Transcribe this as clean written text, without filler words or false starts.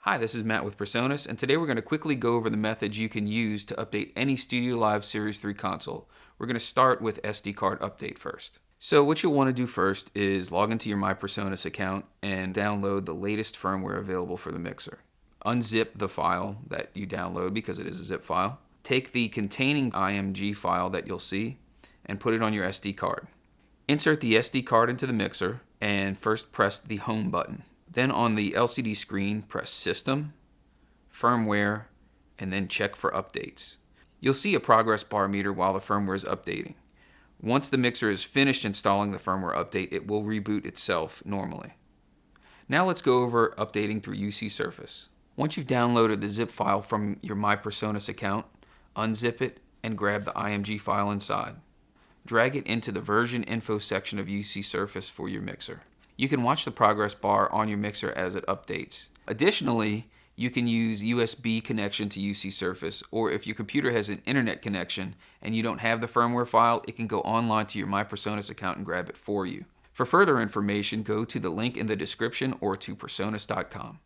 Hi, this is Matt with PreSonus, and today we're going to quickly go over the methods you can use to update any StudioLive Series 3 console. We're going to start with SD card update first. So what you'll want to do first is log into your PreSonus account and download the latest firmware available for the mixer. Unzip the file that you download because it is a zip file. Take the containing IMG file that you'll see and put it on your SD card. Insert the SD card into the mixer and first press the Home button. Then on the LCD screen, press System, Firmware, and then check for updates. You'll see a progress bar meter while the firmware is updating. Once the mixer is finished installing the firmware update, it will reboot itself normally. Now let's go over updating through UC Surface. Once you've downloaded the zip file from your PreSonus account, unzip it and grab the IMG file inside. Drag it into the version info section of UC Surface for your mixer. You can watch the progress bar on your mixer as it updates. Additionally, you can use USB connection to UC Surface, or if your computer has an internet connection and you don't have the firmware file, it can go online to your PreSonus account and grab it for you. For further information, go to the link in the description or to PreSonus.com.